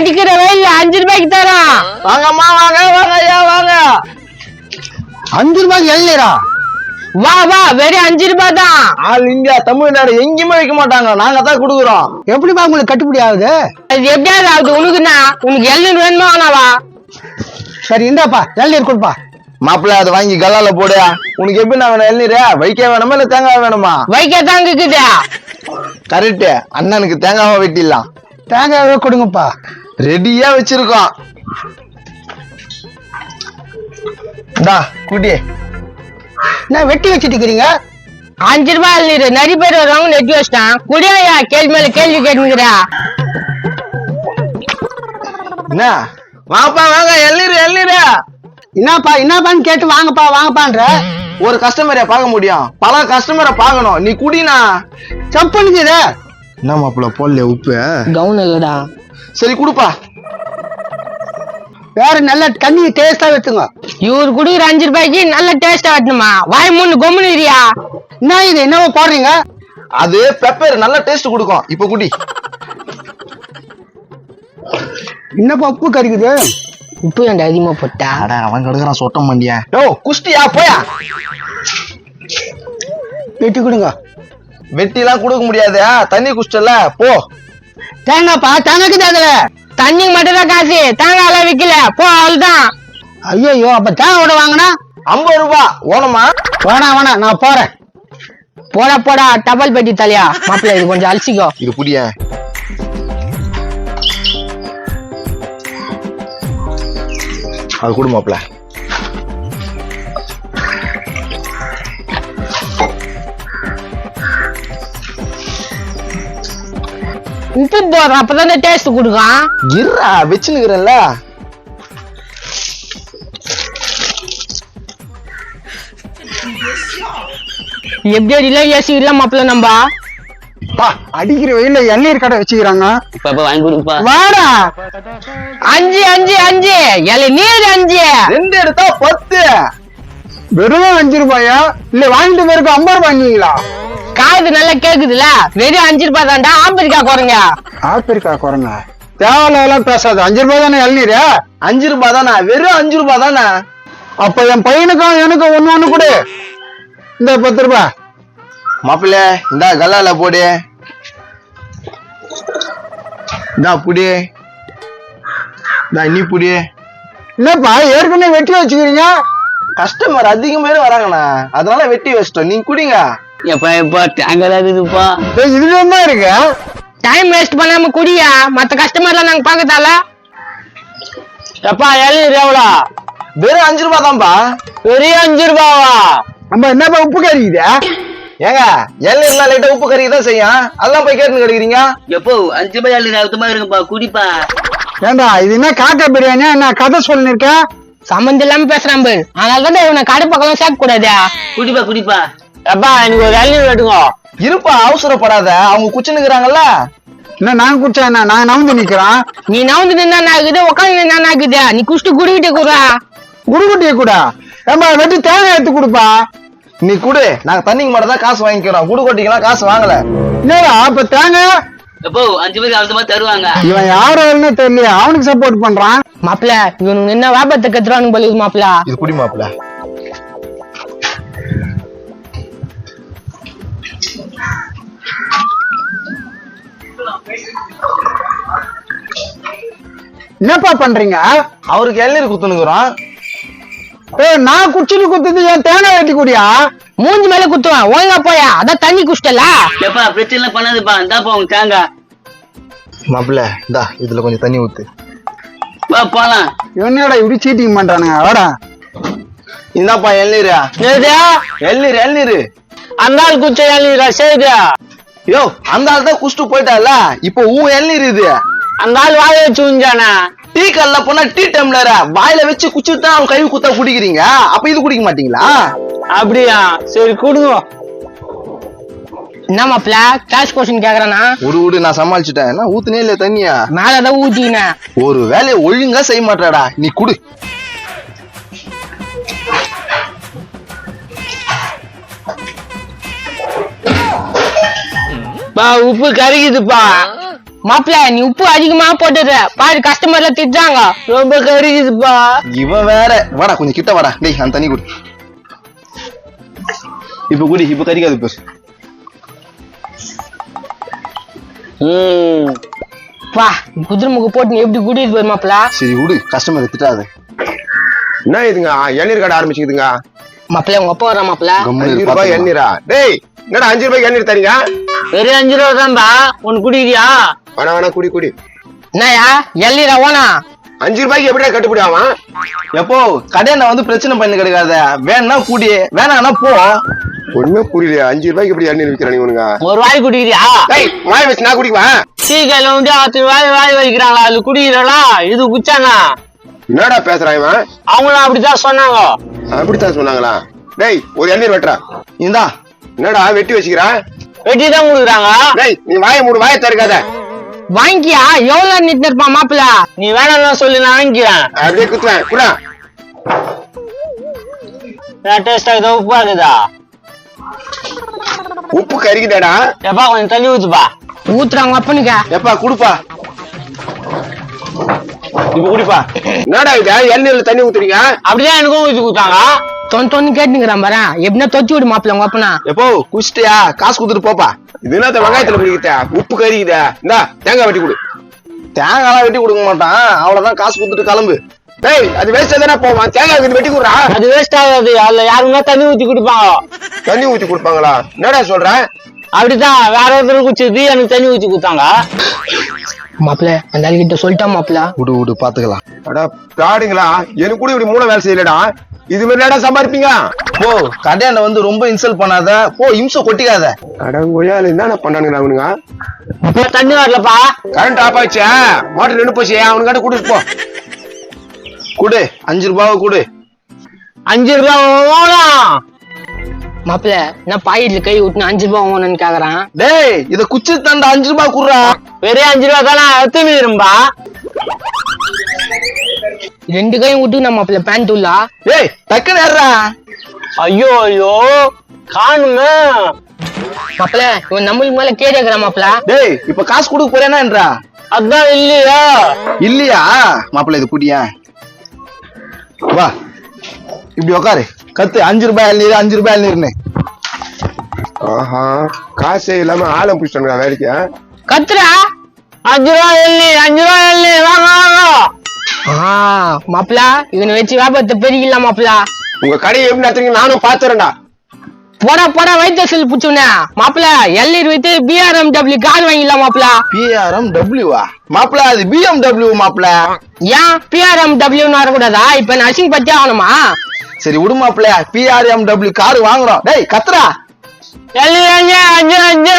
அடிக்கிற வெயில்ல 5 ரூபாய்க்கு தரோம். வாங்கம்மா வாங்க வாங்க ஐயா வாங்க. 5 ரூபாய்க்கு இளநீரா? வா வா, வெறும் 5 ரூபாய் தான். ஆல் இந்தியா தமிழ்நாடு எங்கேயுமே வைக்க மாட்டாங்க, நாங்க தான் கொடுக்குறோம். எப்படிப்பா உங்களுக்கு கட்டுப்படி ஆகுது? அது எப்படியாவது ஆகுது உனக்குன்னா? உனக்கு இளநீர் வேணுமா வேணாவா? சரி இந்தாப்பா இளநீர் கொடுப்பா. மாப்பிள்ள அதை வாங்கி கல்லால போடு. உனக்கு எப்படி நான் வேணும் இளநீர்? வைக்க வேணுமா இல்ல தேங்காய் வேணுமா? வைக்க தாங்க இருக்குது. கரெக்ட், அண்ணனுக்கு தேங்காவை வெட்டிடலாம். தேங்காவே கொடுங்கப்பா. ரெடியா வச்சிருக்கோம். குட்டி என்ன வெட்டி வச்சுட்டு இருக்கிறீங்க? 5 ரூபாய் இளநீர் நிறைய பேர் வருவாங்க, நெட்டி வச்சிட்டான். குடியா கேள்வி மேல கேள்வி கேட்டுங்கிறா. என்ன வாப்பா வாங்க இளநீர் இளநீர். என்னப்பான்னு கேட்டு வாங்கப்பா வாங்கப்பான்ற. ஒரு கஸ்டமரை பார்க்க முடியும், பல கஸ்டமரை பார்க்கணும். நீ குடினா சம்பனுக்குது. என்ன மாப்பிள்ள போடல உப்பு? கவுன் இல்லடா. சரி குடுப்பா. வேற நல்ல தண்ணி டேஸ்டா வச்சுங்க. இவரு குடிக்கிற 5 ரூபாய்க்கு நல்ல டேஸ்டா வரணுமா? வாய் மூணு கொம்முனியா? என்ன இது என்னவோ போடுறீங்க? அது பெப்பர் நல்ல டேஸ்ட் கொடுக்கும். இப்ப குடி. என்னப்பா உப்பு கறிக்குது? உப்பு ஏன்டா அதிகமா போட்டா? அவன் கடுக்கிறான் சொட்டம் மண்டியா. யோ குஷ்டியா போயா. வெட்டி கொடுங்க. வெட்டி எல்லாம் கொடுக்க முடியாது, தண்ணி குஷ்டல போ. தேங்காய்ப்பா தேங்காய்க்கு அதுல தண்ணி மட்டும் தான் காசு, தேங்காய் எல்லாம் விக்கல போ, அவ்வளவுதான். ஐயோ அப்ப தேங்காயோட வாங்கினா 50 ரூபாய் ஓனமா? வேணா நான் போறேன். போடா டபல் பெட்டி தலையா. மாப்பிள்ள இது கொஞ்சம் அலசிக்கோ. இது புடிய. அது கொடு மாப்பிள்ள. உப்பு போடுற அப்பதான் டேஸ்ட் கொடுக்கும். இருடா வச்சுன்னுக்குறேன்ல. எப்படி அடியில ஏசி இல்ல மாப்பிள்ள நம்ம அடிக்கிற வெயில எண்ணெய் கடை வச்சுக்கிறாங்க. வாங்கி கொடுப்பா. வாடா 5 இளநீர் 5. 2 எடுத்தா 10. வெறும் 5 ரூபாயா? இல்ல வாங்கிட்டு பேருக்கு 50 ரூபாய் வாங்குவீங்களா? காது நல்லா கேக்குதுல, வெறும் 5 ரூபாய் தான்டா. ஆப்பிரிக்கா குறைங்க. ஆப்பிரிக்கா குறைங்க தேவையில்லாம் பேசாது. 5 ரூபாய் தானே இளநீர்? 5 ரூபாய் தானே, வெறும் 5 ரூபாய் தானே. அப்ப என் பையனுக்கும் எனக்கும் ஒண்ணு கொடு. இந்த 10 ரூபாய் மாப்பிள்ள இந்தா கல்லால போடு. இந்தா புடி. நீ புடி. என்னப்பா ஏற்கனவே வெட்டி வச்சுக்கிறீங்க? கஸ்டமர் அதிகம் பேர் வராங்கண்ணா, அதனால வெட்டி வச்சிட்டோம். நீங்க குடிங்க. எப்பா தேங்காய் இருக்குப்பா. இதுல இருக்கு. டைம் வேஸ்ட் பண்ணாம குடியா, மத்த கஸ்டமர்லாம் நாங்க பாக்கத்தால. எப்பா இளநீர் எவ்வளோ? வெறும் 5 ரூபாய் தான்ப்பா. வெறும் 5 ரூபாவா? நம்ம என்னப்பா உப்பு கறிக்குது? ஏங்க இளநீர்லாம் லைட்டா உப்பு கறிதான் செய்யும், அதெல்லாம் போய் கேட்டு கிடைக்கிறீங்க. எப்போ 5 ரூபாய் இளநீர் அவுத்தமா இருக்குப்பா, குடிப்பா. ஏண்டா இது என்ன காக்கா பிரியாணியா? என்ன கதை சொல்லிருக்கேன்? சம்பந்தம் இல்லாம பேசுறான் பேர். அதனாலதான் இவனை கடை பக்கம் சேர்க்க கூடாது. குடிப்பா. எப்பா எனக்கு ஒரு இளநீர் வெட்டுங்க. இருப்பா அவசரப்படாத, அவங்க குச்சினுக்குறாங்கல்ல. என்ன நான் குடிச்சா என்ன? நான் நவுந்து நிக்கிறேன். நீ நவுந்து நின்னா ஆகுது, உட்காந்து நின்னா ஆகுது. நீ குஷ்டு குடிக்கிட்டே கூடா. குடுகுட்டிய கூட ஏம்பா வெட்டி தேங்காய் எடுத்து கொடுப்பா. நீ குடு, நாங்க தண்ணிக்கு மட்டும் தான் காசு வாங்கிக்கிறோம், குடு கொட்டிக்கலாம் காசு வாங்கல. என்னடா அப்ப தேங்காய் எப்போ 5 ரூபாய்க்கு அழுத்தமா தருவாங்க. இவன் யாருன்னு தெரியல, அவனுக்கு சப்போர்ட் பண்றான். மாப்பிள்ள இவனுக்கு என்ன வியாபாரத்தை கத்துறானு போல மாப்பிள்ள. இது குடி மாப்பிள்ள. என்னப்பா பண்றீங்க? அவருக்கு இளநீர் குத்துனுக்குறோம். நான் குச்சிட்டு குத்துது என் தேங்காய் வெட்டி குடியா? மூஞ்சி மேல குத்துவான், ஒழுங்கா போயா. அதான் தண்ணி குஷ்டல. எப்பா பிரச்சனை பண்ணாதுப்பா, இந்தாப்பா உங்க தேங்காய். மாப்பிள்ள இந்தா இதுல கொஞ்சம் தண்ணி ஊத்து. வா போலாம். இவனோட இப்படி சீட்டிங் பண்றானுங்க. வாடா இந்தாப்பா இளநீர். இளநீர் அந்த ஆள் குச்ச இளநீரா? சரிதா. யோ அந்த ஆள் தான் குஷ்டு போயிட்டால, இப்போ இளநீர் இது. அந்த ஆள் வாய வச்சு உஞ்சானா? டீ கல்ல போனா டீ டம்ளர வாயில வச்சு குச்சிட்டு தான் அவங்க கை குத்தா குடிக்கிறீங்க, அப்ப இது குடிக்க மாட்டீங்களா? அப்படியா? சரி கொடுங்க. என்ன மாப்பிள்ள கேஷ் கொஸ்டின் கேக்குறானா? ஒரு நான் சமாளிச்சுட்டேன். என்ன ஊத்துனே இல்ல தண்ணியா? மேலதான் ஊத்தின. ஒரு வேலையை ஒழுங்கா செய்ய மாட்டாடா, நீ குடு. உப்பு கருகுதுப்பா. மாப்பிள்ள நீ உப்பு அதிகமா போட்டுற பாரு கஸ்டமர்ல திட்டுறாங்க. ரொம்ப கறிக்குதுப்பா. இவன் வேற. வாடா கொஞ்சம் கிட்ட வாடா. டேய் அந்த தண்ணி குடி. இப்ப குடி. இப்ப கறிக்காது பேசு. பா குதிரை முக போட்டு நீ எப்படி குடிது பாரு மாப்பிள்ள. சரி விடு, கஸ்டமர் திட்டாத. என்ன இதுங்க இளநீர் கடை ஆரம்பிச்சுக்குதுங்க. மாப்பிள்ள உங்க அப்பா வரா மாப்பிள்ள. 5 ரூபாய் இளநீரா? டேய் என்னடா 5 ரூபாய்க்கு இளநீர் தரீங்க? வெறும் 5 ரூபா தான்பா. உனக்கு குடிக்கிறியா? வேணா குடி. என்னயா எல்லீரா ஓனா? 5 ரூபாய்க்கு எப்படிடா கட்டுப்படி ஆவான்? எப்போ கடையில வந்து பிரச்சனை பண்ணி கிடைக்காத. வேணா கூடி, வேணான்னா போ. ஒண்ணுமே புரியலையா? 5 ரூபாய்க்கு எப்படி இளநீர் விற்கிறாங்க இவனுங்க? ஒரு வாய் குடிக்கிறியா? டேய் வாய் வச்சு நான் குடிக்குவேன். சீக்கிரம் வந்து 10 வாய் வைக்கிறாங்க. அது குடிக்கிறா இது குச்சானா? என்னடா பேசுறான் இவன்? அவங்களும் அப்படித்தான் சொன்னாங்க. அப்படித்தான் சொன்னாங்களா? டேய் ஒரு இளநீர் வெட்டுறா. இந்தா. என்னடா வெட்டி வச்சுக்கிறா? வெட்டிதான் கொடுக்குறாங்க. டேய் நீ வாயை மூடு, வாயை தருக்காத. வாங்கிக்கியா? எவ்வளவு நிட்டு இருப்பான் மாப்பிள்ள. நீ வேணாம் சொல்லி நான் வாங்கிக்கிறேன். அப்படியே குத்துவேன். குடா. டேஸ்டா இதோ உப்பா இருக்குதா? உப்பு கறிக்குதாடா? எப்பா கொஞ்சம் தண்ணி ஊத்துப்பா. ஊத்துறாங்க அப்பனுக்க. எப்பா குடுப்பா. இப்ப குடிப்பா. என்னடா இது இளநீர்ல தண்ணி ஊத்துறீங்க? அப்படிதான் எனக்கும் ஊத்தி கொடுத்தாங்க. தொன்னு கேட்டுங்கிறான் பாரு. எப்படின்னா தொச்சு விடு மாப்பிள்ள உங்க அப்பனா. எப்போ குடிச்சிட்டியா? காசு கொடுத்துட்டு போப்பா. இது என்னத்த வெங்காயத்துல பிடிக்கிட்ட? உப்பு கறிக்குதா? இந்தா தேங்காய் வெட்டி கொடு. தேங்காய்லாம் வெட்டி கொடுக்க மாட்டான். அவ்வளவுதான், காசு கொடுத்துட்டு கிளம்பு. டேய் அது வேஸ்டா தானே போவான். தேங்காய் வெட்டி கொடுறா. அது வேஸ்ட் ஆகாது. அதுல யாருன்னா தண்ணி ஊத்தி குடிப்பாங்க. தண்ணி ஊத்தி கொடுப்பாங்களா? என்னடா சொல்ற? அப்படிதான் வேற ஒருத்தர் குடிச்சது எனக்கு தண்ணி ஊத்தி கொடுத்தாங்க. மாப்பிள்ள அந்த ஆளுகிட்ட சொல்லிட்டான் மாப்பிள்ள. விடு பாத்துக்கலாம். அடா பிராடுங்களா, எனக்கு கூட இப்படி மூளை வேலை செய்யலடா. இது மாதிரி சம்பாதிப்பீங்க? போ கடையாண்ட வந்து ரொம்ப இன்சல்ட் பண்ணாத. போ இம்சை கொட்டிக்காத. அடங்கொய்யால என்னென்ன பண்ணானுங்க அவனுங்க? அப்ப தண்ணி வரலப்பா. கரண்ட் ஆஃப் ஆயிடுச்சு. மோட்டர் நின்று போச்சு. அவனுக்காட்ட கூட்டிட்டு போ. குடு 5 ரூபாவை குடு. 5 ரூபா மாப்பிள்ள நான் பாக்கெட்ல கை விட்டுன்னு 5 ரூபாய் வாங்கணும்னு கேக்குறான். டேய் இத குச்சி தண்டா 5 ரூபாய் குடுறா. வெறும் 5 ரூபா தானே எத்தனிரும்பா? 2 கையும் விட்டு நான் மாப்பிள்ள பேண்ட் உள்ளா. டேய் டக்குன்னு ஏறா. ஐயோ காணுமே. மாப்பிள்ள இவன் நம்மளுக்கு மேல கேட்கிறான் மாப்பிள்ள. டேய் இப்ப காசு கொடுக்க போறேன்னா அதான் இல்லையா? இல்லையா? மாப்பிள்ள இது குடியா. வா இப்படி உக்காரு. கத்து 5 ரூபாய் இளநீர் 5 ரூபாய் இளநீர்னு. ஆஹா காசே இல்லாம ஆளம் பிடிச்சிட்டானுங்க வேலைக்கு. கத்துறா 5 ரூபா எள்ளி 5 ரூபா எள்ளி வாங்க வாங்க. மாப்பிள்ள இவனை வச்சு வியாபாரத்தை பெருகிடலாம் மாப்பிள்ள. உங்க கடையை எப்படி நடத்துறீங்க நானும் பாத்துறேன்டா. போடா வைத்த செல் புடிச்சுன மாப்பிள்ள. எல்லீர் வைத்து BMW கார் வாங்கிடலாம் மாப்பிள்ள. BMW-வா? மாப்பிள்ள அது BMW மாப்பிள்ள. ஏன் BMW வரக்கூடாதா? இப்ப நர்சிங் பத்தி ஆகணுமா? சரி விடு மாப்பிள்ள. BMW கார் வாங்குறோம். டேய் கத்துறா. எள்ளி 5 5 5